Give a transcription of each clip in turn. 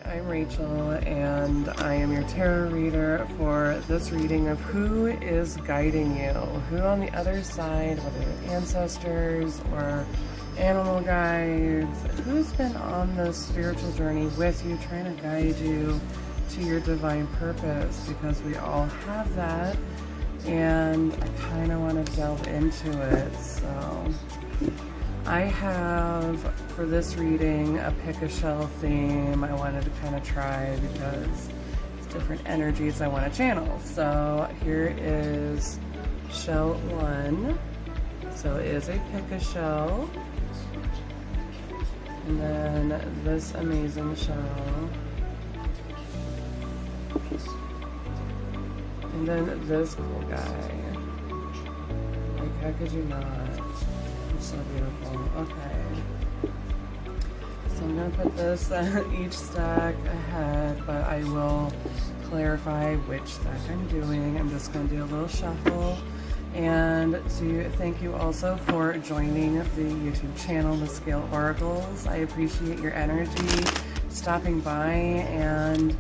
I'm Rachel, and I am your tarot reader for this reading of who is guiding you. Who on the other side, whether you're ancestors or animal guides, who's been on this spiritual journey with you, trying to guide you to your divine purpose, because we all have that, and I kind of want to delve into it. So I have, for this reading, a pick a shell theme I wanted to kind of try because it's different energies I want to channel. So here is shell 1. So it is a pick a shell. And then this amazing shell. And then this cool guy. Like, how could you not? So beautiful. Okay. So I'm going to put this each stack ahead, but I will clarify which stack I'm doing. I'm just going to do a little shuffle. And to thank you also for joining the YouTube channel, The Scale Oracles. I appreciate your energy, stopping by, and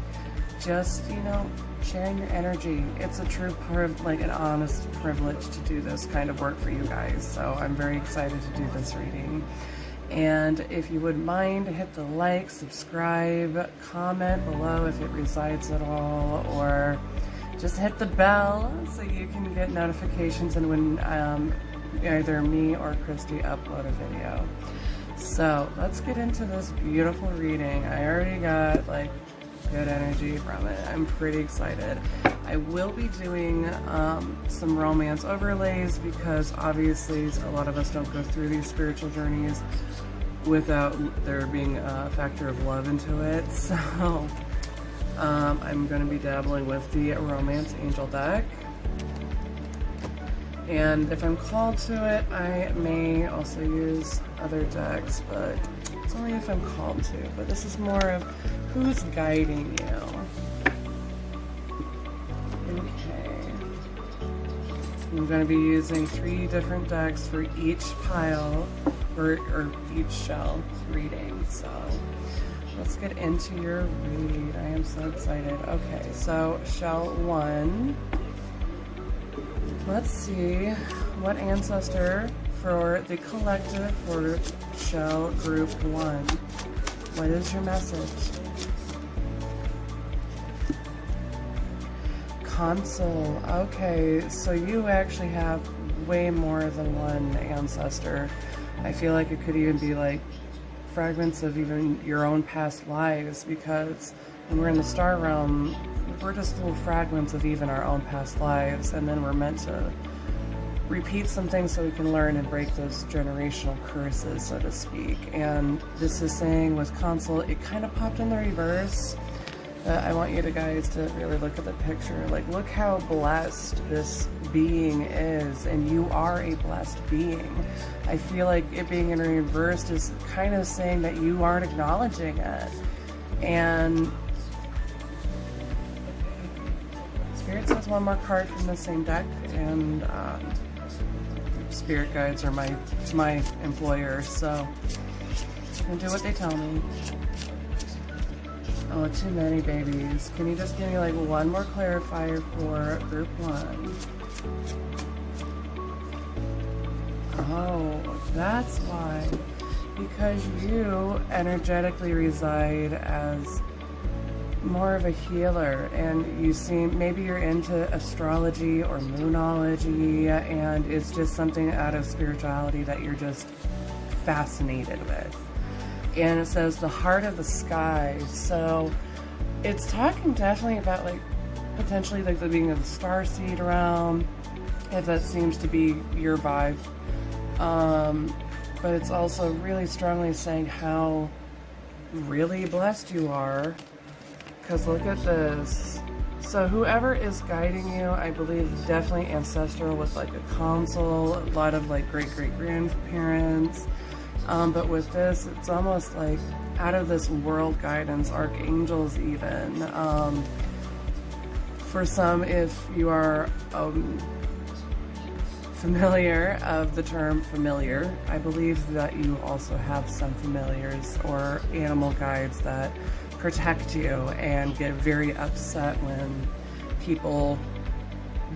just, you know, sharing your energy. It's a true, like an honest privilege to do this kind of work for you guys. So I'm very excited to do this reading. And if you would mind, hit the like, subscribe, comment below if it resides at all, or just hit the bell so you can get notifications and when either me or Christy upload a video. So let's get into this beautiful reading. I already got like good energy from it. I'm pretty excited. I will be doing some romance overlays because obviously a lot of us don't go through these spiritual journeys without there being a factor of love into it. So I'm going to be dabbling with the Romance Angel deck. And if I'm called to it, I may also use other decks, but it's only if I'm called to. But this is more of who's guiding you. Okay. I'm going to be using 3 different decks for each pile, or each shell reading. So let's get into your read. I am so excited. Okay, so shell 1. Let's see what ancestor for the collective for shell group 1. What is your message? Console. Okay, so you actually have way more than one ancestor. I feel like it could even be like fragments of even your own past lives, because when we're in the star realm, we're just little fragments of even our own past lives, and then we're meant to repeat some things so we can learn and break those generational curses, so to speak. And this is saying with console, it kind of popped in the reverse. I want you guys to really look at the picture. Like, look how blessed this being is, and you are a blessed being. I feel like it being in reversed is kind of saying that you aren't acknowledging it. And Spirit says one more card from the same deck, and Spirit guides are my employer, so I'm gonna do what they tell me. Oh, too many babies. Can you just give me like one more clarifier for group 1? Oh, that's why. Because you energetically reside as more of a healer, and you seem, maybe you're into astrology or moonology, and it's just something out of spirituality that you're just fascinated with. And it says the heart of the sky, so it's talking definitely about like potentially like the being of the starseed realm, if that seems to be your vibe. But it's also really strongly saying how really blessed you are, because look at this. So whoever is guiding you, I believe, is definitely ancestral with like a console, a lot of like great-great-grandparents. But with this, it's almost like out of this world guidance, archangels even. For some, if you are familiar of the term familiar, I believe that you also have some familiars or animal guides that protect you and get very upset when people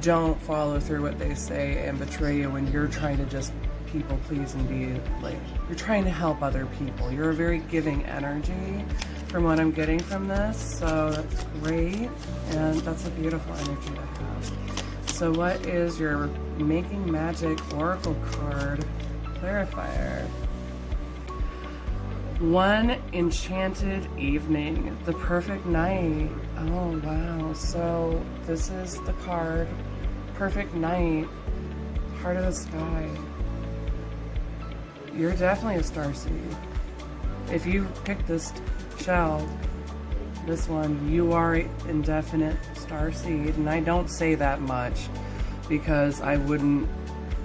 don't follow through what they say and betray you when you're trying to just people please and be like, you're trying to help other people. You're a very giving energy from what I'm getting from this, so that's great, and that's a beautiful energy to have. So what is your Making Magic Oracle card clarifier? One enchanted evening, the perfect night. Oh wow, so this is the card, perfect night, heart of the sky. You're definitely a starseed. If you pick this shell, this one, you are an indefinite starseed, and I don't say that much because I wouldn't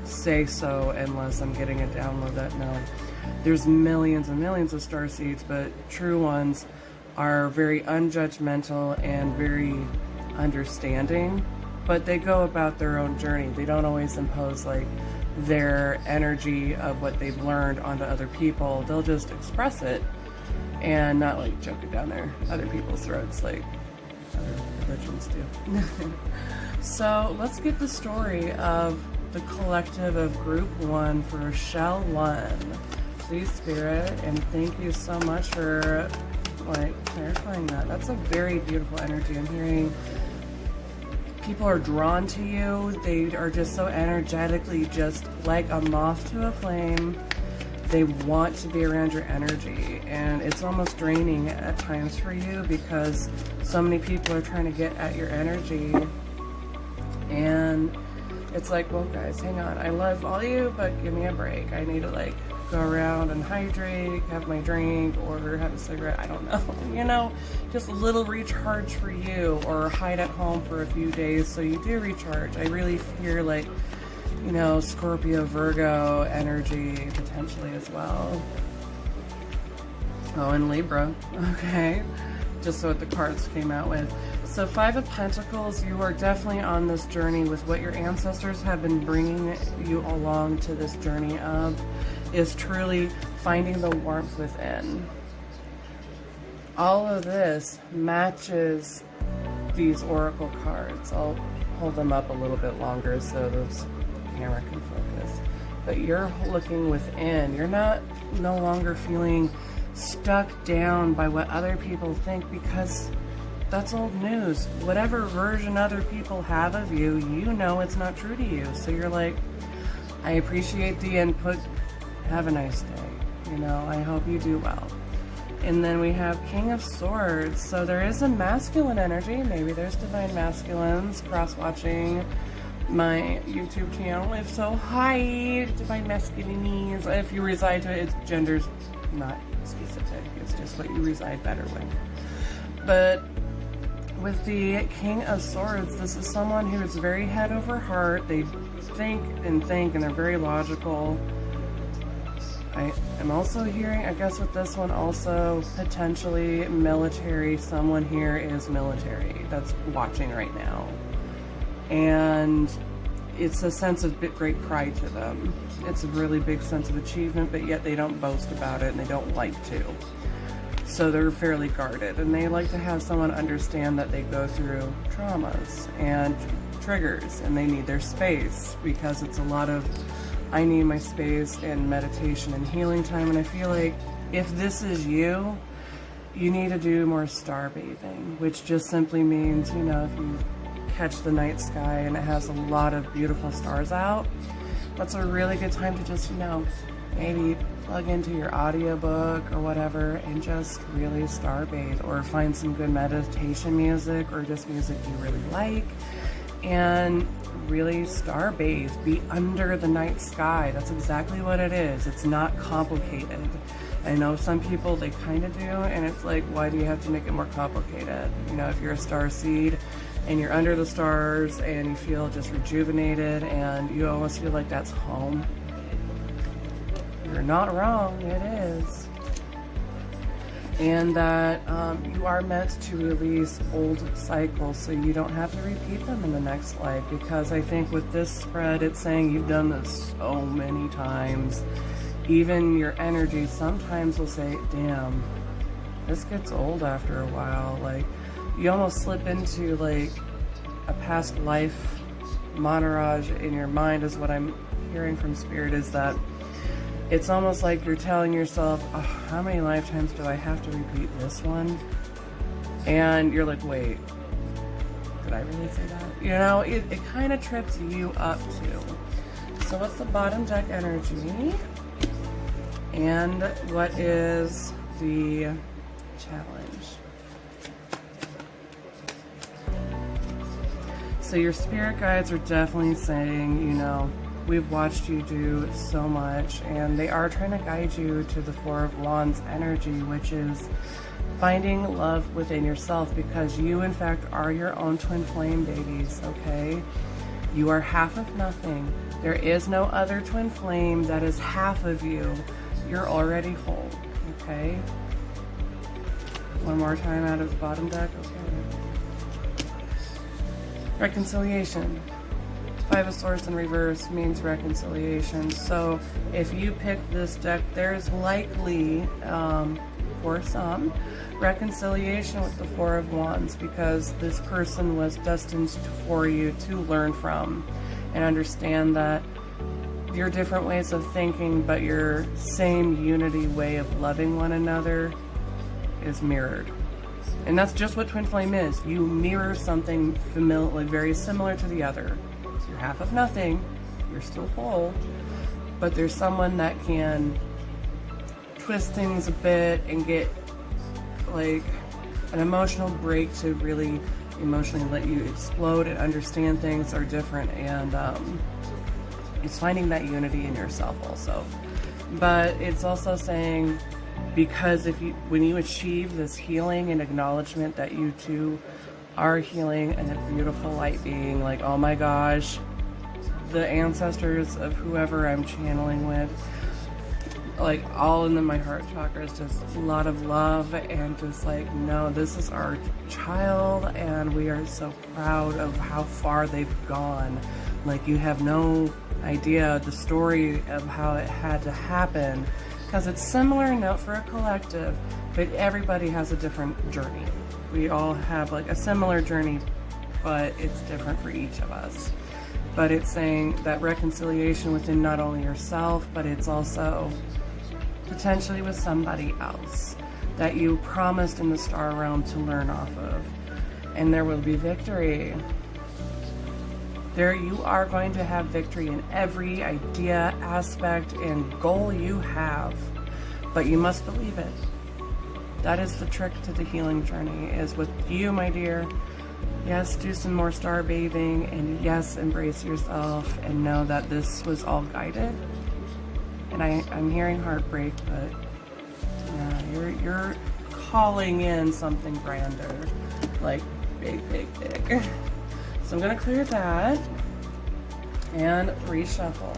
say so unless I'm getting a download that no. There's millions and millions of starseeds, but true ones are very unjudgmental and very understanding, but they go about their own journey. They don't always impose like their energy of what they've learned onto other people. They'll just express it and not like choke it down their other people's throats like other religions do. So let's get the story of the collective of group 1 for shell 1. Please, Spirit, and thank you so much for like clarifying that. That's a very beautiful energy. I'm hearing people are drawn to you. They are just so energetically just like a moth to a flame. They want to be around your energy, and it's almost draining at times for you because so many people are trying to get at your energy, and it's like, well guys, hang on, I love all you, but give me a break. I need to like go around and hydrate, have my drink, or have a cigarette, I don't know, you know, just a little recharge for you, or hide at home for a few days so you do recharge. I really hear like, you know, Scorpio, Virgo energy potentially as well. Oh, and Libra, okay, just what the cards came out with. So 5 of Pentacles, you are definitely on this journey with what your ancestors have been bringing you along to this journey of, is truly finding the warmth within. All of this matches these oracle cards. I'll hold them up a little bit longer so the camera can focus. But you're looking within. You're no longer feeling stuck down by what other people think, because that's old news. Whatever version other people have of you, you know it's not true to you. So you're like, I appreciate the input. Have a nice day. You know, I hope you do well. And then we have King of Swords. So there is a masculine energy. Maybe there's divine masculines cross-watching my YouTube channel. If so, hi, divine masculinities. If you reside to it, it's gender's not specific. It's just what you reside better with. But with the King of Swords, this is someone who is very head over heart. They think, and they're very logical. I am also hearing, I guess with this one also, potentially military. Someone here is military that's watching right now. And it's a sense of great pride to them. It's a really big sense of achievement, but yet they don't boast about it and they don't like to. So they're fairly guarded, and they like to have someone understand that they go through traumas and triggers and they need their space, because it's a lot of I need my space and meditation and healing time. And I feel like if this is you, you need to do more star bathing, which just simply means, you know, if you catch the night sky and it has a lot of beautiful stars out, that's a really good time to just, you know, maybe plug into your audiobook or whatever and just really star bathe, or find some good meditation music or just music you really like and really star bathe. Be under the night sky. That's exactly what it is. It's not complicated. I know some people, they kind of do, and it's like, why do you have to make it more complicated? You know, if you're a star seed and you're under the stars and you feel just rejuvenated and you almost feel like that's home, you're not wrong. It is. and that you are meant to release old cycles so you don't have to repeat them in the next life. Because I think with this spread, it's saying you've done this so many times. Even your energy sometimes will say, damn, this gets old after a while. Like, you almost slip into like a past life montage in your mind, is what I'm hearing from Spirit, is that it's almost like you're telling yourself, oh, how many lifetimes do I have to repeat this one? And you're like, wait, did I really say that? You know, it kind of trips you up too. So what's the bottom deck energy? And what is the challenge? So your spirit guides are definitely saying, you know, we've watched you do so much, and they are trying to guide you to the Four of Wands energy, which is finding love within yourself, because you in fact are your own twin flame babies, okay? You are half of nothing. There is no other twin flame that is half of you. You're already whole, okay? One more time out of the bottom deck, okay. Reconciliation. Five of Swords in reverse means reconciliation. So if you pick this deck, there's likely, for some, reconciliation with the Four of Wands, because this person was destined for you to learn from and understand that your different ways of thinking, but your same unity way of loving one another is mirrored. And that's just what twin flame is. You mirror something familiar, very similar to the other. You're half of nothing, you're still whole, but there's someone that can twist things a bit and get like an emotional break to really emotionally let you explode and understand things are different. And it's finding that unity in yourself also. But it's also saying, because when you achieve this healing and acknowledgement that you too are healing and a beautiful light being, like, oh my gosh, the ancestors of whoever I'm channeling with, like, all in my heart chakra is just a lot of love, and just like, no, this is our child and we are so proud of how far they've gone. Like, you have no idea the story of how it had to happen, because it's similar enough for a collective, but everybody has a different journey. We all have like a similar journey, but it's different for each of us. But it's saying that reconciliation within not only yourself, but it's also potentially with somebody else that you promised in the star realm to learn off of. And there will be victory. There you are going to have victory in every idea, aspect, and goal you have. But you must believe it. That is the trick to the healing journey, is with you, my dear. Yes, do some more star bathing, and yes, embrace yourself and know that this was all guided. And I'm hearing heartbreak, but yeah, you're calling in something grander, like big, big, big. So I'm gonna clear that and reshuffle.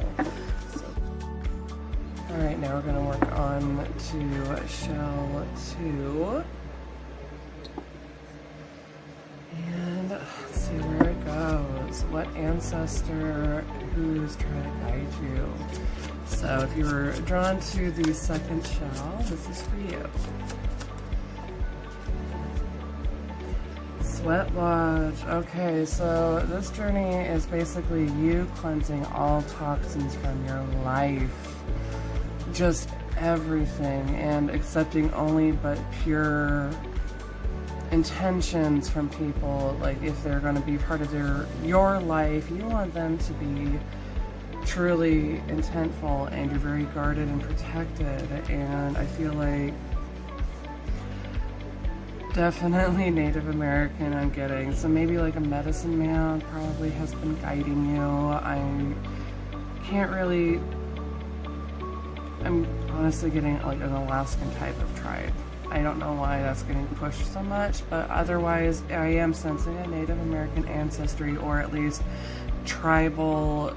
All right, now we're gonna work on to shell 2. And let's see where it goes. What ancestor, who's trying to guide you? So if you were drawn to the second shell, this is for you. Sweat Lodge. Okay, so this journey is basically you cleansing all toxins from your life. Just everything, and accepting only but pure intentions from people. Like, if they're going to be part of your life, you want them to be truly intentful, and you're very guarded and protected. And I feel like definitely Native American I'm getting. So maybe like a medicine man probably has been guiding you. I can't really, I'm honestly getting like an Alaskan type of tribe. I don't know why that's getting pushed so much, but otherwise I am sensing a Native American ancestry, or at least tribal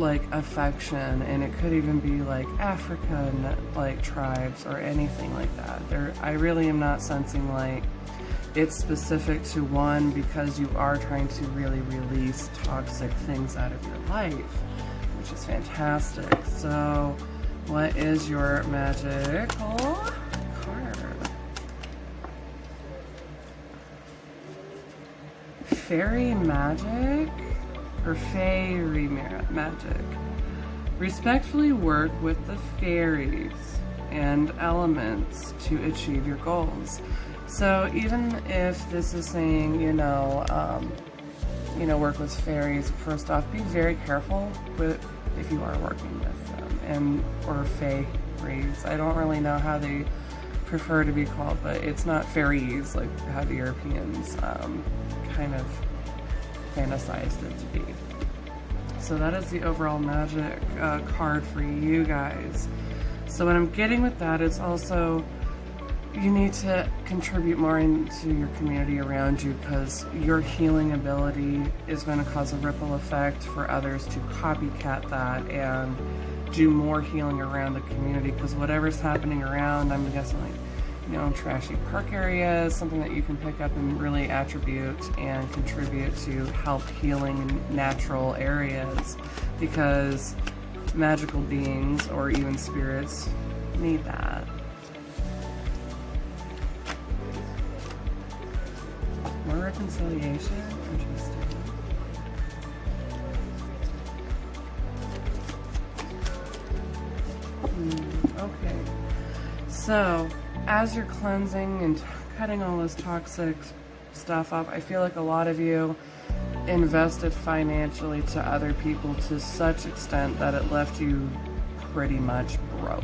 like affection, and it could even be like African like tribes or anything like that. I really am not sensing like it's specific to one, because you are trying to really release toxic things out of your life, which is fantastic. So what is your magical card? Fairy magic or fairy magic? Respectfully work with the fairies and elements to achieve your goals. So even if this is saying, work with fairies, first off, be very careful with if you are working with them, or fairies. I don't really know how they prefer to be called, but it's not fairies like how the Europeans kind of fantasized it to be. So that is the overall magic card for you guys. So what I'm getting with that is also you need to contribute more into your community around you, because your healing ability is going to cause a ripple effect for others to copycat that and do more healing around the community, because whatever's happening around, I'm guessing like, trashy park areas, something that you can pick up and really attribute and contribute to help healing in natural areas, because magical beings or even spirits need that. More reconciliation? Interesting. Okay. So, as you're cleansing and cutting all this toxic stuff up, I feel like a lot of you invested financially to other people to such extent that it left you pretty much broke.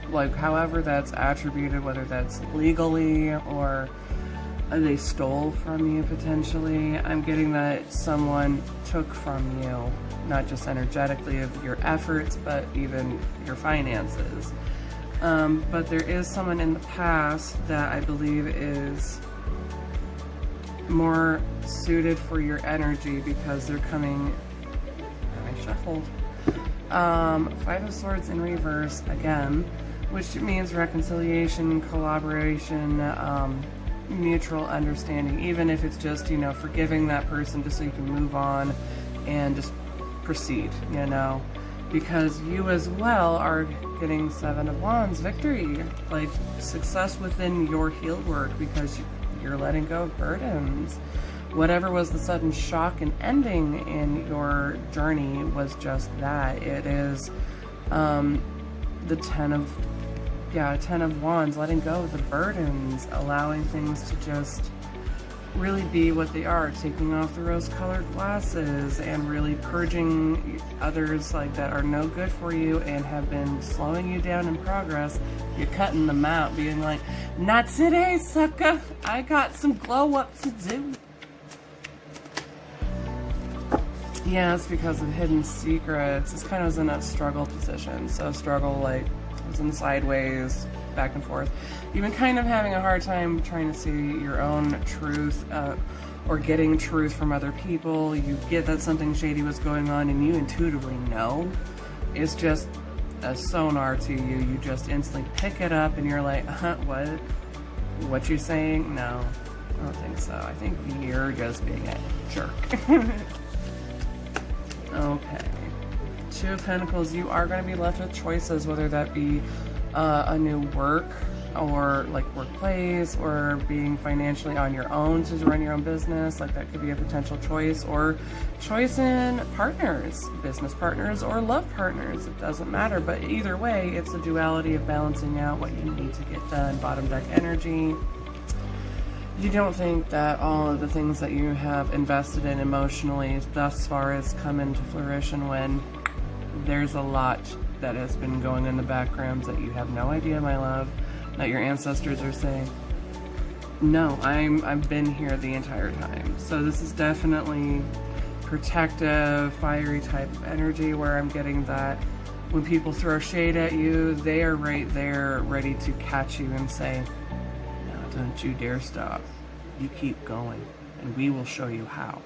Like, however that's attributed, whether that's legally or they stole from you potentially. I'm getting that someone took from you, not just energetically of your efforts, but even your finances. But there is someone in the past that I believe is more suited for your energy, because they're coming, I shuffled, Five of Swords in reverse again, which means reconciliation, collaboration, mutual understanding, even if it's just, forgiving that person just so you can move on and just proceed, because you as well are getting Seven of Wands victory, like success within your heal work, because you're letting go of burdens. Whatever was the sudden shock and ending in your journey was just that. It is the Ten of Wands, letting go of the burdens, allowing things to just really be what they are, taking off the rose-colored glasses and really purging others like that are no good for you and have been slowing you down in progress. You're cutting them out, being like, not today, sucker. I got some glow up to do. Yeah, it's because of hidden secrets. This kind of was in a struggle position. So struggle, like, was in sideways, back and forth. You've been kind of having a hard time trying to see your own truth, or getting truth from other people. You get that something shady was going on and you intuitively know. It's just a sonar to you. You just instantly pick it up and you're like, what? What you saying? No, I don't think so. I think you're just being a jerk. Okay. Two of Pentacles, you are going to be left with choices, whether that be a new work or like workplace, or being financially on your own to run your own business. Like that could be a potential choice, or choice in partners, business partners or love partners. It doesn't matter, but either way, it's a duality of balancing out what you need to get done. Bottom deck energy. You don't think that all of the things that you have invested in emotionally thus far has come into fruition, when there's a lot that has been going in the background that you have no idea, my love, that your ancestors are saying, no, I've been here the entire time. So this is definitely protective, fiery type of energy, where I'm getting that when people throw shade at you, they are right there ready to catch you and say, no, don't you dare stop. You keep going and we will show you how.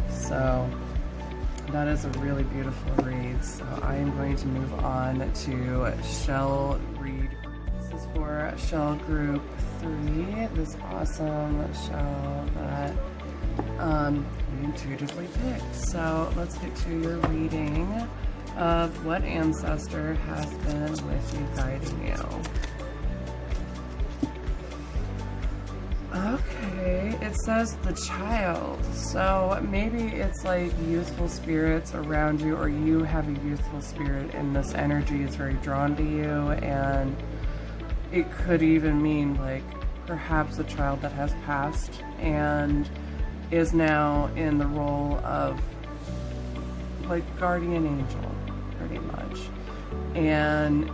So That is a really beautiful read. So I am going to move on to Shell read. This is for Shell Group 3. This awesome shell that you intuitively picked. So let's get to your reading of what ancestor has been with you, guiding you. Okay, it says the child. So maybe it's like youthful spirits around you, or you have a youthful spirit and this energy is very drawn to you, and it could even mean like perhaps a child that has passed and is now in the role of like guardian angel, pretty much. And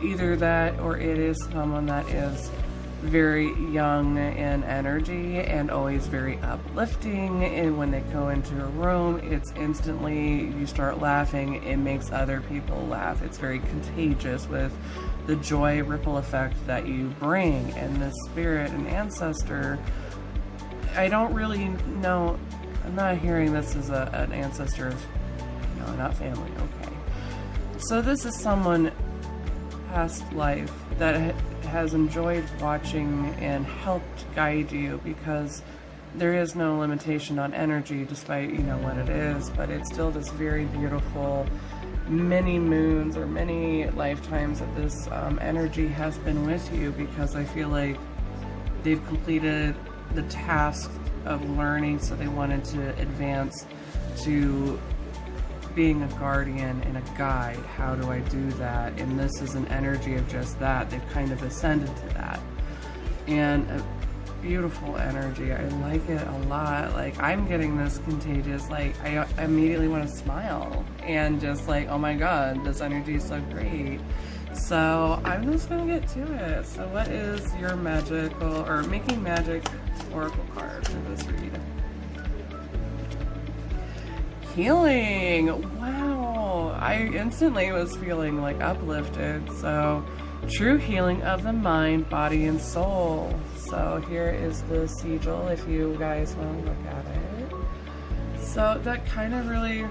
either that, or it is someone that is very young in energy and always very uplifting, and when they go into a room, it's instantly, you start laughing, it makes other people laugh. It's very contagious with the joy ripple effect that you bring. And this spirit and ancestor, I don't really know, I'm not hearing this as an ancestor of, no, not family, okay. So this is someone past life that has enjoyed watching and helped guide you, because there is no limitation on energy despite, you know, what it is, but it's still this very beautiful many moons or many lifetimes that this energy has been with you, because I feel like they've completed the task of learning, so they wanted to advance to being a guardian and a guide. How do I do that? And this is an energy of just that. They've kind of ascended to that. And a beautiful energy. I like it a lot. Like, I'm getting this contagious, like, I immediately want to smile and just like, oh my god, this energy is so great. So I'm just gonna get to it. So what is your magical, or making magic oracle card for this read? Healing. Wow, I instantly was feeling like uplifted. So true healing of the mind, body, and soul. So here is the sigil if you guys want to look at it. So that kind of really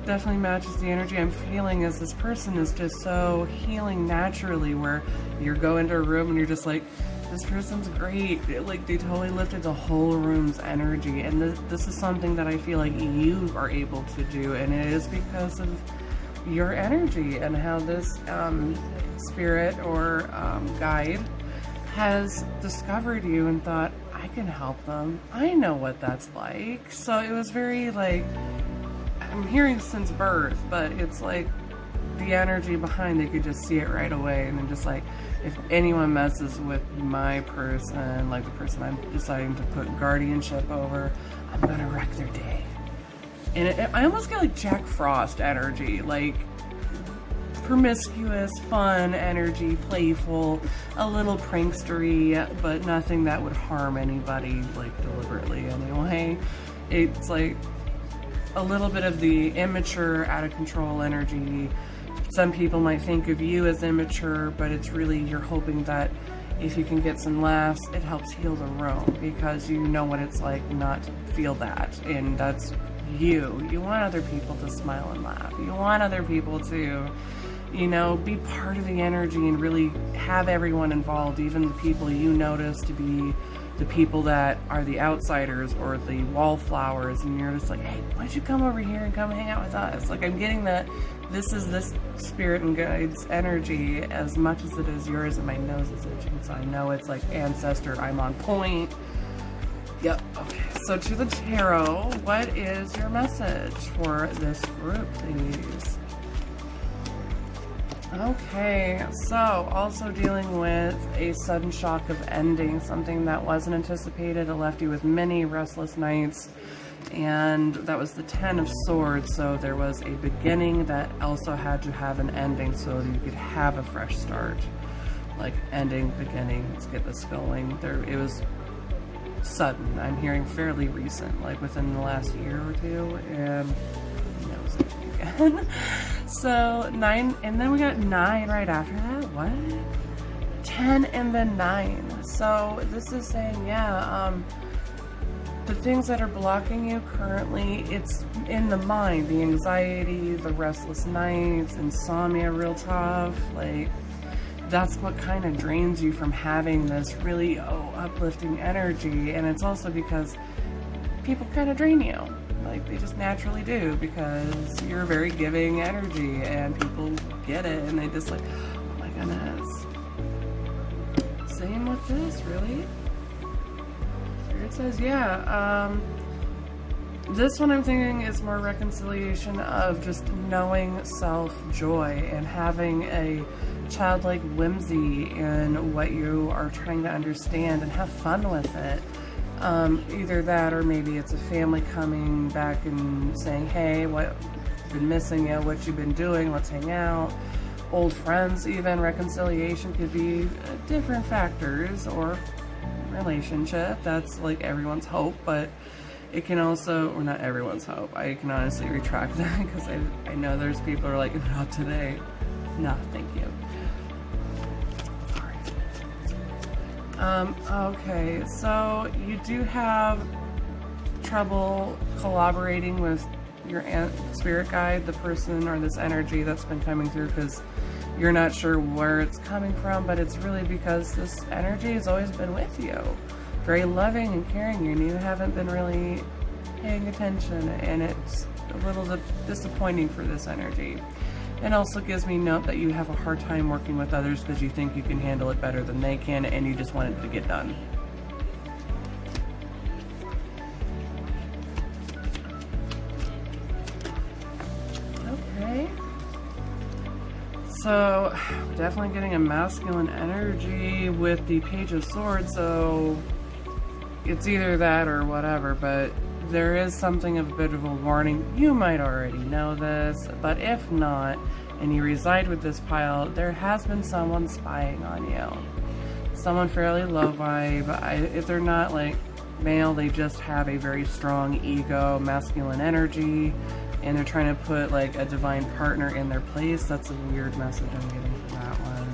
definitely matches the energy I'm feeling, as this person is just so healing naturally, where you go into a room and you're just like, this person's great. Like, they totally lifted the whole room's energy. And this is something that I feel like you are able to do, and it is because of your energy and how this spirit or guide has discovered you and thought, I can help them. I know what that's like. So it was very like, I'm hearing since birth, but it's like the energy behind, they could just see it right away. And then just like, if anyone messes with my person, like the person I'm deciding to put guardianship over, I'm gonna wreck their day. And I almost get like Jack Frost energy, like promiscuous, fun energy, playful, a little prankstery, but nothing that would harm anybody, like deliberately anyway. It's like a little bit of the immature, out of control energy. Some people might think of you as immature, but it's really, you're hoping that if you can get some laughs, it helps heal the room, because you know what it's like not to feel that. And that's you. You want other people to smile and laugh. You want other people to, you know, be part of the energy and really have everyone involved, even the people you notice to be the people that are the outsiders or the wallflowers, and you're just like, hey, why don't you come over here and come hang out with us? Like, I'm getting that this is this spirit and guide's energy as much as it is yours, and my nose is itching, so I know it's like ancestor, I'm on point. Yep, okay. So to the tarot, what is your message for this group, please? Okay, so also dealing with a sudden shock of ending, something that wasn't anticipated. It left you with many restless nights, and that was the 10 of Swords. So there was a beginning that also had to have an ending so that you could have a fresh start. Like ending, beginning, let's get this going. It was sudden. I'm hearing fairly recent, like within the last year or two, and that was it again. So 9, and then we got 9 right after that. What? 10 and then 9. So this is saying, yeah, the things that are blocking you currently, it's in the mind, the anxiety, the restless nights, insomnia real tough, like that's what kind of drains you from having this really uplifting energy. And it's also because people kind of drain you, like they just naturally do, because you're very giving energy and people get it and they just like, oh my goodness. Same with this, really. Spirit says, yeah, this one I'm thinking is more reconciliation of just knowing self-joy and having a childlike whimsy in what you are trying to understand and have fun with it. Either that, or maybe it's a family coming back and saying, hey, what been missing you, what you've been doing, let's hang out. Old friends, even reconciliation could be different factors, or relationship. That's like everyone's hope, but it can also, or not everyone's hope. I can honestly retract that, because I know there's people who are like, not today. No, thank you. Okay, so you do have trouble collaborating with your spirit guide, the person or this energy that's been coming through, because you're not sure where it's coming from, but it's really because this energy has always been with you, very loving and caring, and you haven't been really paying attention, and it's a little disappointing for this energy. It also gives me note that you have a hard time working with others because you think you can handle it better than they can, and you just want it to get done. Okay. So, definitely getting a masculine energy with the Page of Swords, so it's either that or whatever, but there is something of a bit of a warning. You might already know this, but if not, and you reside with this pile, there has been someone spying on you. Someone fairly low vibe. If they're not like male, they just have a very strong ego, masculine energy, and they're trying to put like a divine partner in their place. That's a weird message I'm getting from that one.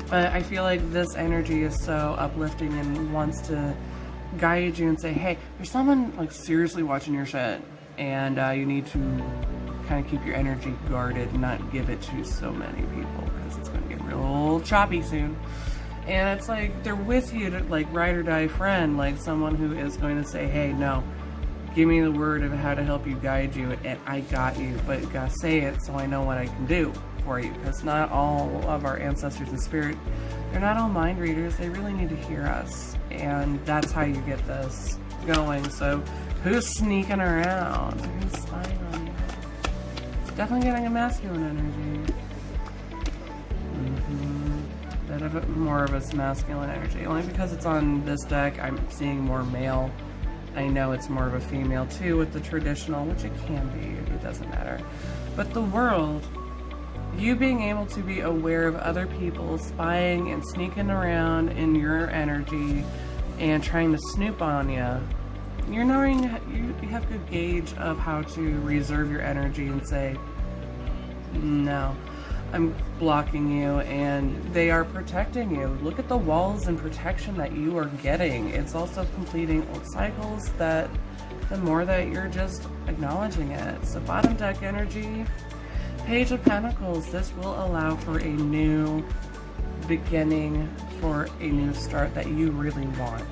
But I feel like this energy is so uplifting and wants to guide you and say, hey, there's someone like seriously watching your shit, and you need to kind of keep your energy guarded and not give it to so many people, because it's going to get real choppy soon. And it's like they're with you to like ride or die friend, like someone who is going to say, hey, no, give me the word of how to help you, guide you, and I got you, but you gotta say it so I know what I can do for you, because not all of our ancestors in spirit, they're not all mind readers. They really need to hear us, and that's how you get this going. So who's sneaking around? Who's spying on you? Definitely getting a masculine energy. Bit of more of a masculine energy. Only because it's on this deck, I'm seeing more male. I know it's more of a female too with the traditional, which it can be, it doesn't matter. But the world, you being able to be aware of other people spying and sneaking around in your energy and trying to snoop on you, you're knowing, you have good gauge of how to reserve your energy and say, no, I'm blocking you, and they are protecting you. Look at the walls and protection that you are getting. It's also completing old cycles that the more that you're just acknowledging it. So bottom deck energy, Page of Pentacles, this will allow for a new beginning, for a new start that you really want.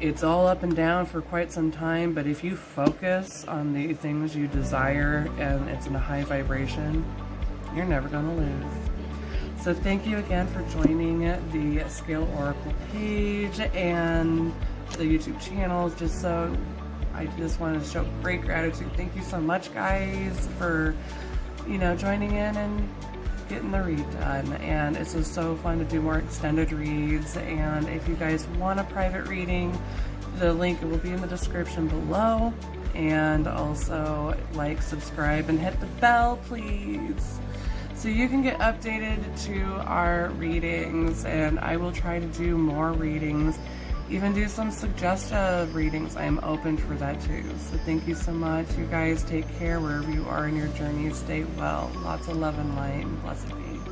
It's all up and down for quite some time, but if you focus on the things you desire and it's in a high vibration, you're never going to lose. So thank you again for joining the Scale Oracle page and the YouTube channel. I just wanted to show great gratitude. Thank you so much, guys, for joining in and getting the read done. And it's just so fun to do more extended reads. And if you guys want a private reading, the link will be in the description below. And also like, subscribe, and hit the bell, please, so you can get updated to our readings. And I will try to do more readings, even do some suggestive readings. I am open for that too. So thank you so much. You guys take care wherever you are in your journey. Stay well. Lots of love and light, and blessed be.